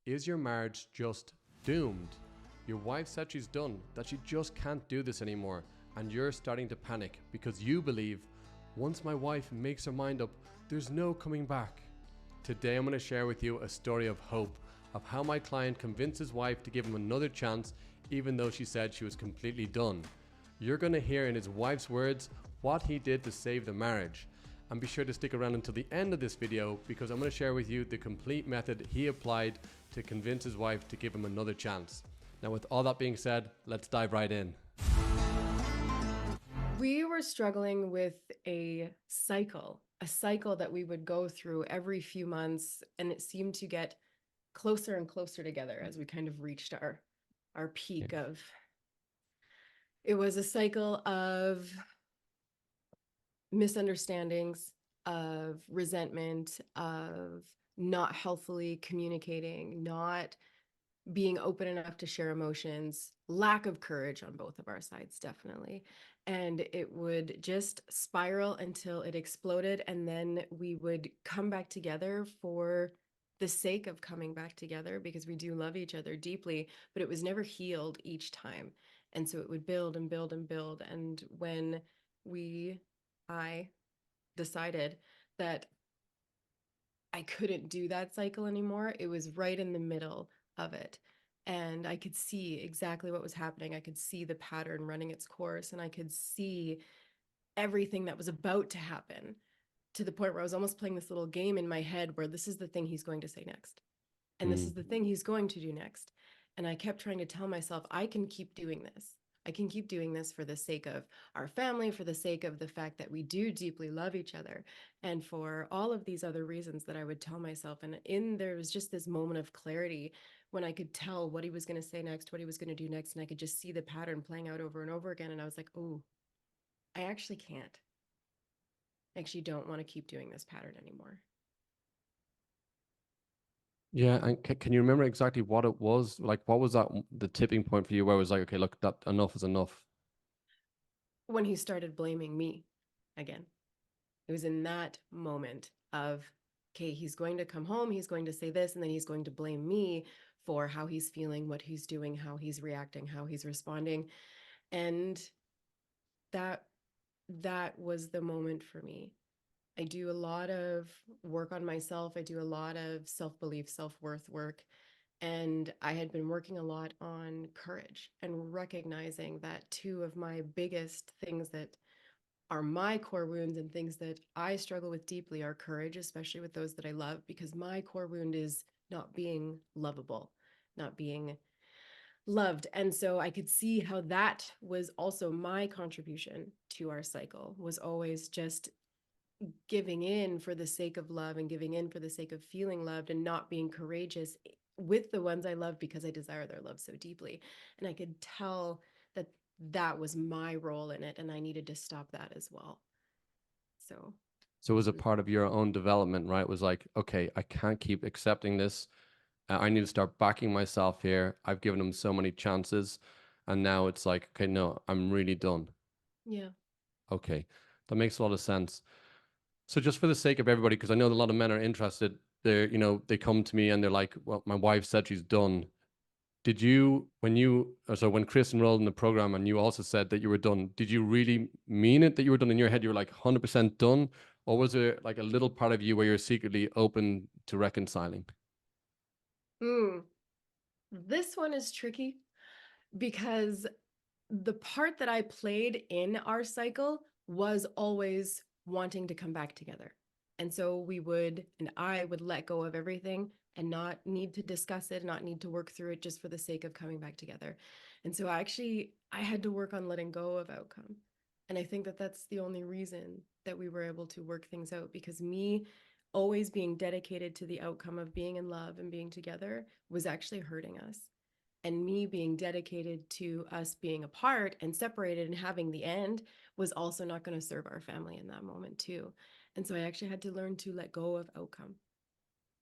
Is your marriage just doomed? Your wife said she's done, that she just can't do this anymore, and you're starting to panic because you believe once my wife makes her mind up, there's no coming back. Today I'm going to share with you a story of hope, of how my client convinced his wife to give him another chance even though she said she was completely done. You're going to hear in his wife's words what he did to save the marriage. And be sure to stick around until the end of this video because I'm going to share with you the complete method he applied to convince his wife to give him another chance. Now, with all that being said, let's dive right in. We were struggling with a cycle that we would go through every few months, and it seemed to get closer and closer together as we kind of reached our peak of it was a cycle of misunderstandings, of resentment, of not healthily communicating, not being open enough to share emotions, lack of courage on both of our sides, definitely. And it would just spiral until it exploded. And then we would come back together for the sake of coming back together because we do love each other deeply, but it was never healed each time. And so it would build and build and build. And when I decided that I couldn't do that cycle anymore, it was right in the middle of it. And I could see exactly what was happening. I could see the pattern running its course, and I could see everything that was about to happen, to the point where I was almost playing this little game in my head where this is the thing he's going to say next. And this is the thing he's going to do next. And I kept trying to tell myself, I can keep doing this. I can keep doing this for the sake of our family, for the sake of the fact that we do deeply love each other, and for all of these other reasons that I would tell myself. And there was just this moment of clarity when I could tell what he was going to say next, what he was going to do next, and I could just see the pattern playing out over and over again. And I was like, oh, I actually can't. I actually don't want to keep doing this pattern anymore. Yeah, and can you remember exactly what it was? Like, what was that the tipping point for you where it was like, okay, look, that enough is enough? When he started blaming me again. It was in that moment of, okay, he's going to come home, he's going to say this, and then he's going to blame me for how he's feeling, what he's doing, how he's reacting, how he's responding. And that that was the moment for me. I do a lot of work on myself. I do a lot of self-belief, self-worth work. And I had been working a lot on courage and recognizing that two of my biggest things that are my core wounds and things that I struggle with deeply are courage, especially with those that I love, because my core wound is not being lovable, not being loved. And so I could see how that was also my contribution to our cycle, was always just giving in for the sake of love and giving in for the sake of feeling loved and not being courageous with the ones I love because I desire their love so deeply. And I could tell that that was my role in it, and I needed to stop that as well. So, So it was a part of your own development, right? It was like, okay, I can't keep accepting this. I need to start backing myself here. I've given him so many chances. And now it's like, okay, no, I'm really done. yeah. Okay, that makes a lot of sense. So just for the sake of everybody, because I know a lot of men are interested, they come to me and they're like, well, my wife said she's done. Did you, when Chris enrolled in the program and you also said that you were done, did you really mean it that you were done? In your head, you were like 100% done? Or was there like a little part of you where you're secretly open to reconciling? Mm. This one is tricky because the part that I played in our cycle was always wanting to come back together. And so I would let go of everything and not need to discuss it, not need to work through it just for the sake of coming back together. And so I had to work on letting go of outcome. And I think that that's the only reason that we were able to work things out, because me always being dedicated to the outcome of being in love and being together was actually hurting us, and me being dedicated to us being apart and separated and having the end was also not going to serve our family in that moment too. And so I actually had to learn to let go of outcome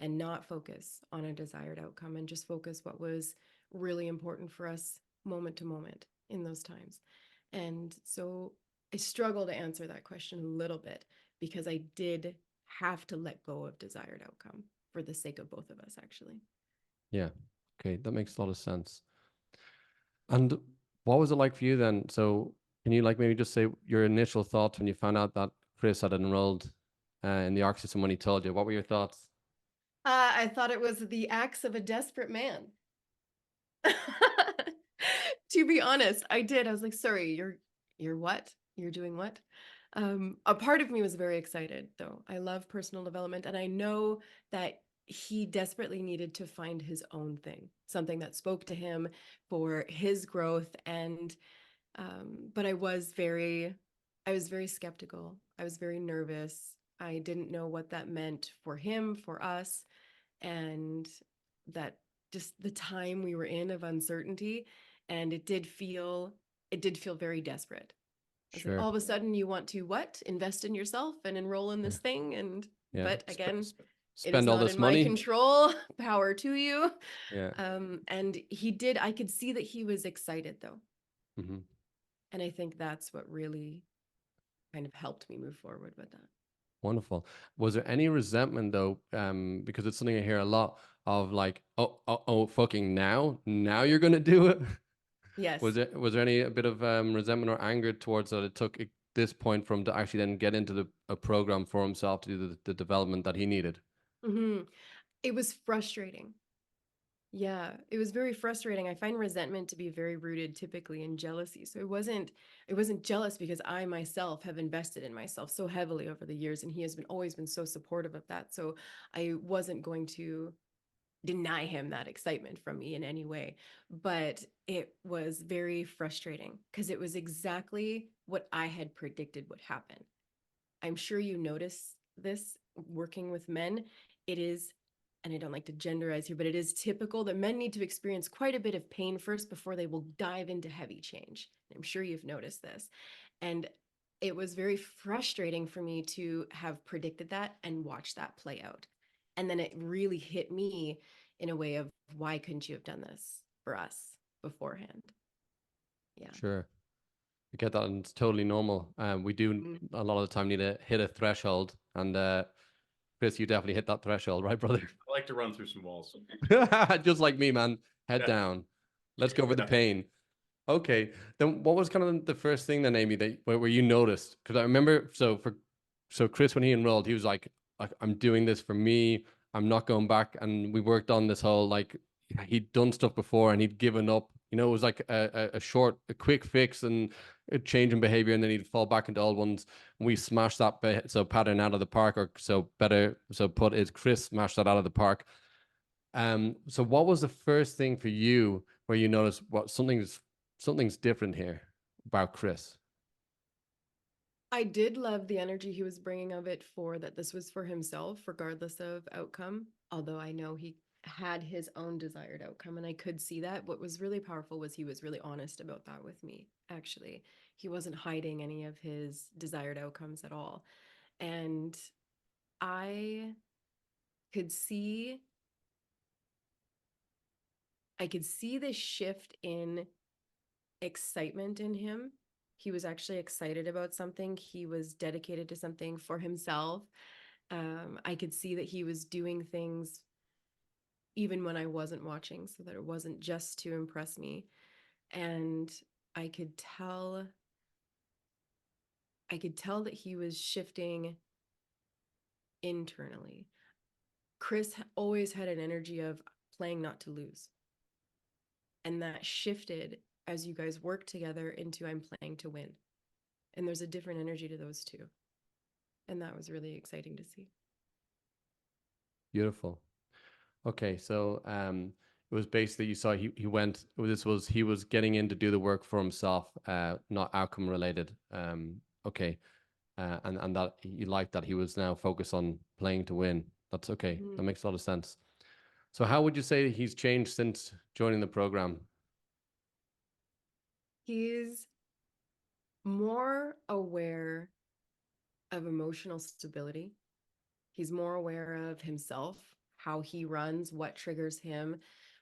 and not focus on a desired outcome and just focus what was really important for us moment to moment in those times. And so I struggle to answer that question a little bit because I did have to let go of desired outcome for the sake of both of us, actually. Yeah. Okay, that makes a lot of sense. And what was it like for you then? So can you like maybe just say your initial thoughts when you found out that Chris had enrolled in the ARC system when he told you? What were your thoughts? I thought it was the acts of a desperate man. To be honest, I did. I was like, sorry, you're what? You're doing what? A part of me was very excited though. I love personal development and I know that he desperately needed to find his own thing, something that spoke to him for his growth. And but I was very skeptical. I was very nervous. I didn't know what that meant for him, for us, and that just the time we were in of uncertainty. And it did feel very desperate. I was like, Sure. all of a sudden you want to what? Invest in yourself and enroll in Yeah. this thing. And Yeah. but again, it is Spend all not this in my money. control. Power to you. Yeah. And he did, I could see that he was excited though. Hmm. And I think that's what really kind of helped me move forward with that. Wonderful. Was there any resentment though? Because it's something I hear a lot of like, fucking now you're gonna do it. Yes. Was there any a bit of resentment or anger towards that it took this point for him to actually then get into a program for himself to do the development that he needed? Hmm. It was frustrating. Yeah, it was very frustrating. I find resentment to be very rooted typically in jealousy. So it wasn't jealous because I myself have invested in myself so heavily over the years and he has been always been so supportive of that. So I wasn't going to deny him that excitement from me in any way. But it was very frustrating because it was exactly what I had predicted would happen. I'm sure you notice this working with men. It is, and I don't like to genderize here, but it is typical that men need to experience quite a bit of pain first before they will dive into heavy change. I'm sure you've noticed this. And it was very frustrating for me to have predicted that and watch that play out. And then it really hit me in a way of why couldn't you have done this for us beforehand? Yeah. Sure. I get that, and it's totally normal. We do Mm. a lot of the time need to hit a threshold, and Chris, you definitely hit that threshold, right, brother? I like to run through some walls. Just like me, man. Head Yeah. down. Let's go for the Yeah. pain. Okay. Then what was kind of the first thing then, Amy, that where you noticed? Because I remember so Chris when he enrolled, he was like I'm doing this for me. I'm not going back. And we worked on this whole like he'd done stuff before and he'd given up. You know, it was like a quick fix and a change in behavior, and then he'd fall back into old ones. And we smashed that so pattern out of the park, or so better so put is Chris smashed that out of the park. So what was the first thing for you where you noticed what something's different here about Chris? I did love the energy he was bringing of it for that this was for himself, regardless of outcome. Although I know he had his own desired outcome, and I could see that. What was really powerful was he was really honest about that with me, actually. He wasn't hiding any of his desired outcomes at all. And I could see I could see this shift in excitement in him. He was actually excited about something. He was dedicated to something for himself. I could see that he was doing things even when I wasn't watching, so that it wasn't just to impress me. And I could tell, I could tell that he was shifting internally. Chris always had an energy of playing not to lose. And that shifted as you guys worked together into I'm playing to win. And there's a different energy to those two. And that was really exciting to see. Beautiful. Okay, so it was basically you saw he went. This was he was getting in to do the work for himself, not outcome related. Okay, and that you like that he was now focused on playing to win. That's okay. Mm-hmm. That makes a lot of sense. So how would you say he's changed since joining the program? He's more aware of emotional stability. He's more aware of himself, how he runs, what triggers him,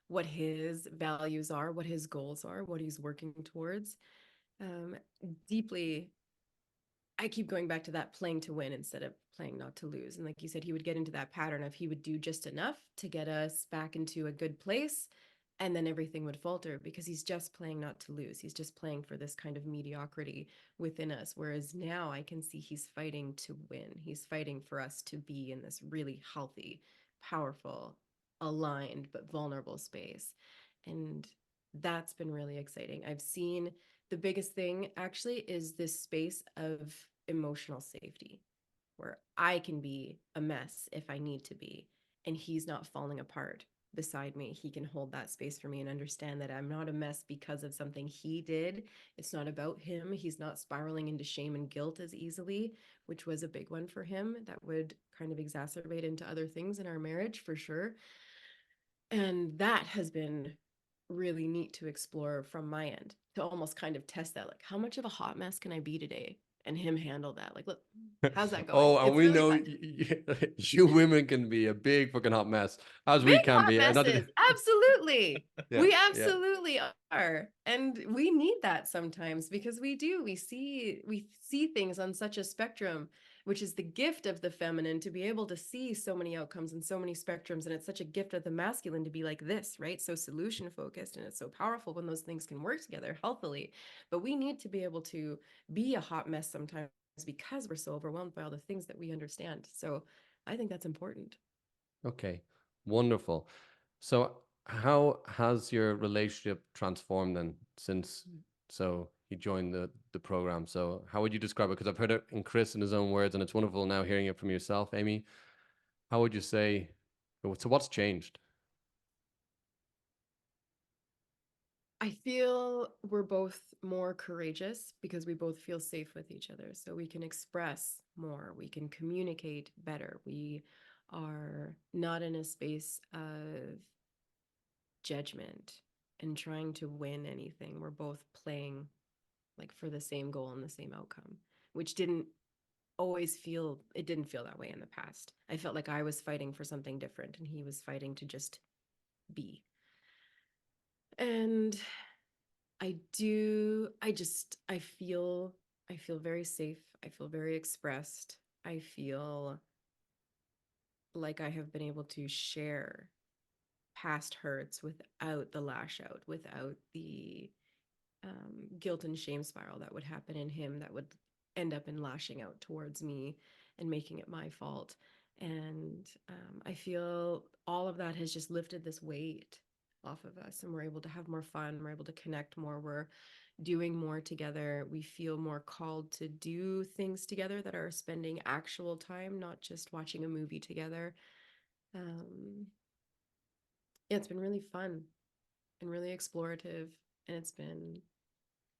what his values are, what his goals are, what he's working towards. Um, deeply, I keep going back to that playing to win instead of playing not to lose. And like you said, he would get into that pattern of he would do just enough to get us back into a good place. And then everything would falter because he's just playing not to lose. He's just playing for this kind of mediocrity within us. Whereas now I can see he's fighting to win. He's fighting for us to be in this really healthy, powerful, aligned, but vulnerable space. And that's been really exciting. I've seen the biggest thing actually is this space of emotional safety where I can be a mess if I need to be, and he's not falling apart beside me. He can hold that space for me and understand that I'm not a mess because of something he did. It's not about him. He's not spiraling into shame and guilt as easily, which was a big one for him that would kind of exacerbate into other things in our marriage for sure. And that has been really neat to explore from my end to almost kind of test that. Like, how much of a hot mess can I be today? And him handle that. Like, look, how's that going? Oh, and It's we really know fun. you women can be a big fucking hot mess, as Big we can hot be. And not messes. Absolutely. yeah, We yeah. absolutely are. And we need that sometimes because we do. We see things on such a spectrum, which is the gift of the feminine to be able to see so many outcomes and so many spectrums. And it's such a gift of the masculine to be like this, right? So solution focused. And it's so powerful when those things can work together healthily. But we need to be able to be a hot mess sometimes because we're so overwhelmed by all the things that we understand. So I think that's important. Okay, wonderful. So, how has your relationship transformed then since he joined the program? So, how would you describe it? Because I've heard it in Chris in his own words, and it's wonderful now hearing it from yourself, Amy. How would you say? So, what's changed? I feel we're both more courageous because we both feel safe with each other. So we can express more, we can communicate better. We are not in a space of judgment and trying to win anything. We're both playing like for the same goal and the same outcome, which didn't feel that way in the past. I felt like I was fighting for something different and he was fighting to just be. And I feel very safe. I feel very expressed. I feel like I have been able to share past hurts without the lash out, without the guilt and shame spiral that would happen in him that would end up in lashing out towards me and making it my fault. And I feel all of that has just lifted this weight off of us, and we're able to have more fun. We're able to connect more. We're doing more together. We feel more called to do things together that are spending actual time, not just watching a movie together. Um, yeah, it's been really fun and really explorative, and it's been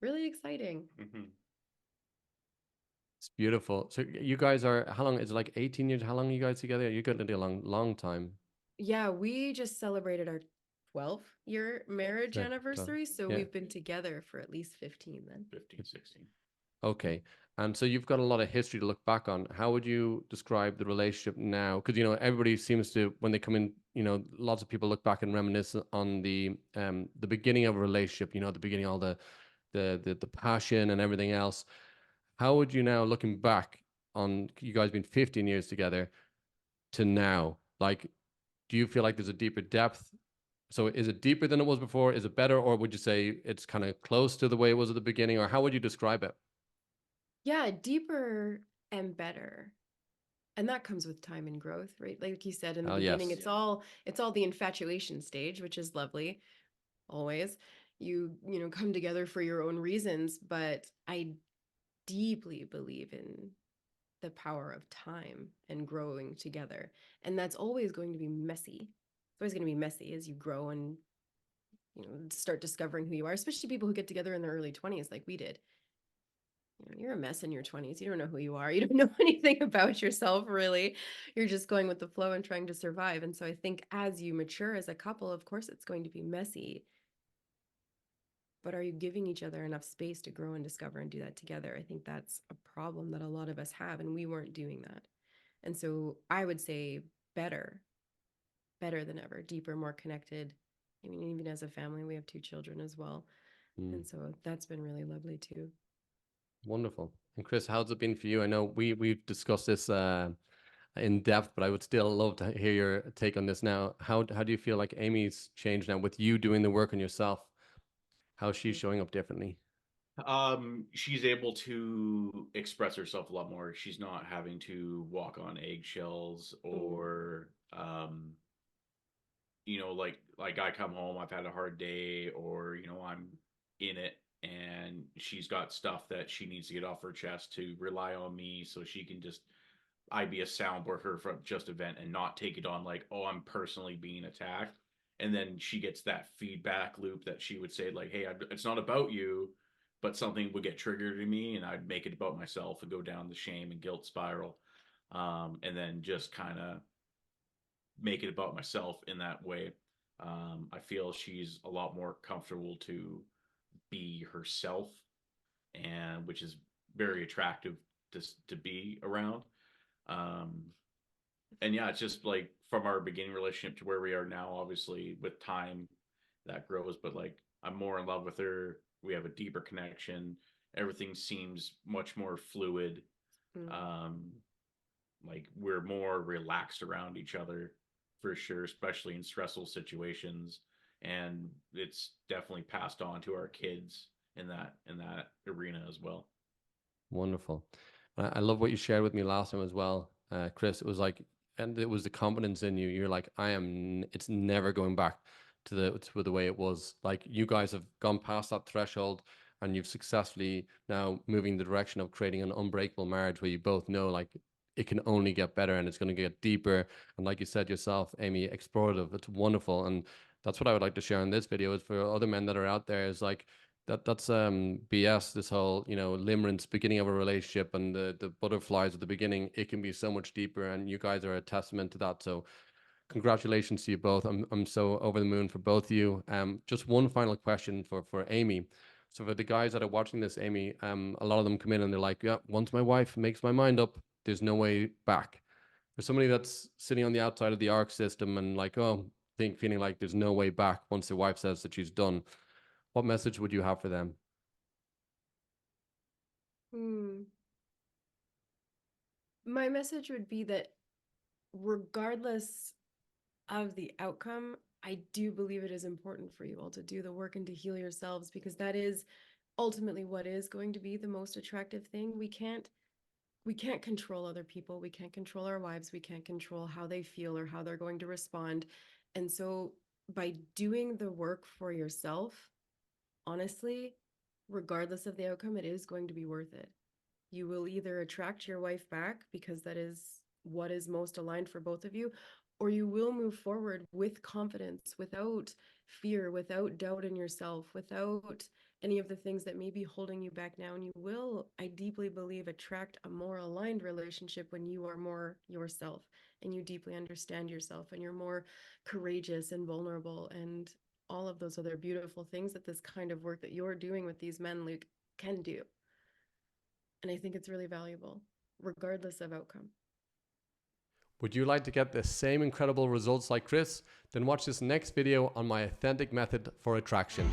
really exciting. It's beautiful. So, you guys are how long? Is it like 18 years? How long are you guys together? You're going to be a long, long time. Yeah, we just celebrated our 12-year marriage So, anniversary, so yeah. we've been together for at least 15 then. 15, 16. Okay. And so you've got a lot of history to look back on. How would you describe the relationship now? Because everybody seems to, when they come in, lots of people look back and reminisce on the beginning of a relationship. The beginning, all the passion and everything else. How would you now, looking back on you guys being 15 years together to now, like, do you feel like there's a deeper depth? So is it deeper than it was before? Is it better, or would you say it's kind of close to the way it was at the beginning, or how would you describe it? Yeah, deeper and better. And that comes with time and growth, right? Like you said in the Oh, beginning, yes. it's all the infatuation stage, which is lovely, always. You come together for your own reasons, but I deeply believe in the power of time and growing together. And that's always going to be messy. It's always going to be messy as you grow and start discovering who you are, especially people who get together in their early 20s like we did. You're a mess in your 20s. You don't know who you are. You don't know anything about yourself, really. You're just going with the flow and trying to survive. And so I think as you mature as a couple, of course, it's going to be messy. But are you giving each other enough space to grow and discover and do that together? I think that's a problem that a lot of us have, and we weren't doing that. And so I would say better, better than ever, deeper, more connected. I mean, even as a family, we have 2 children as well. Mm, And so that's been really lovely too. wonderful. And Chris, how's it been for you? I know we've discussed this in depth, but I would still love to hear your take on this now. How do you feel like Amy's changed now with you doing the work on yourself? How's she showing up differently? She's able to express herself a lot more. She's not having to walk on eggshells Mm, or like I come home, I've had a hard day, or I'm in it, and she's got stuff that she needs to get off her chest to rely on me, so she can just I be a soundboard for her from just event and not take it on like, oh, I'm personally being attacked. And then she gets that feedback loop that she would say like, hey, it's not about you, but something would get triggered in me, and I'd make it about myself and go down the shame and guilt spiral, and then just kind of make it about myself in that way. I feel she's a lot more comfortable to be herself, and which is very attractive to be around. Um, and yeah, it's just like from our beginning relationship to where we are now, obviously with time that grows, but like I'm more in love with her. We have a deeper connection. Everything seems much more fluid. mm. Um, like we're more relaxed around each other for sure, especially in stressful situations. And it's definitely passed on to our kids in that arena as well. Wonderful. I love what you shared with me last time as well, Chris. It was like, and it was the confidence in you. You're like, it's never going back to the way it was. Like you guys have gone past that threshold, and you've successfully now moving the direction of creating an unbreakable marriage where you both know like it can only get better and it's going to get deeper. And like you said yourself, Amy, explorative. It's wonderful, and that's what I would like to share in this video is for other men that are out there is like that's BS. This whole limerence beginning of a relationship and the butterflies at the beginning. It can be so much deeper, and you guys are a testament to that. So congratulations to you both. I'm so over the moon for both of you. Just one final question for Amy. So for the guys that are watching this, Amy, a lot of them come in and they're like, yeah, once my wife makes my mind up, there's no way back. For somebody that's sitting on the outside of the ARC system and like, oh, feeling like there's no way back once the wife says that she's done, what message would you have for them? Hmm. My message would be that regardless of the outcome, I do believe it is important for you all to do the work and to heal yourselves because that is ultimately what is going to be the most attractive thing. We can't control other people. We can't control our wives. We can't control how they feel or how they're going to respond. And so by doing the work for yourself, honestly, regardless of the outcome, it is going to be worth it. You will either attract your wife back because that is what is most aligned for both of you, or you will move forward with confidence, without fear, without doubt in yourself, without any of the things that may be holding you back now. And you will, I deeply believe, attract a more aligned relationship when you are more yourself and you deeply understand yourself and you're more courageous and vulnerable and all of those other beautiful things that this kind of work that you're doing with these men, Luke, can do. And I think it's really valuable, regardless of outcome. Would you like to get the same incredible results like Chris? Then watch this next video on my authentic method for attraction.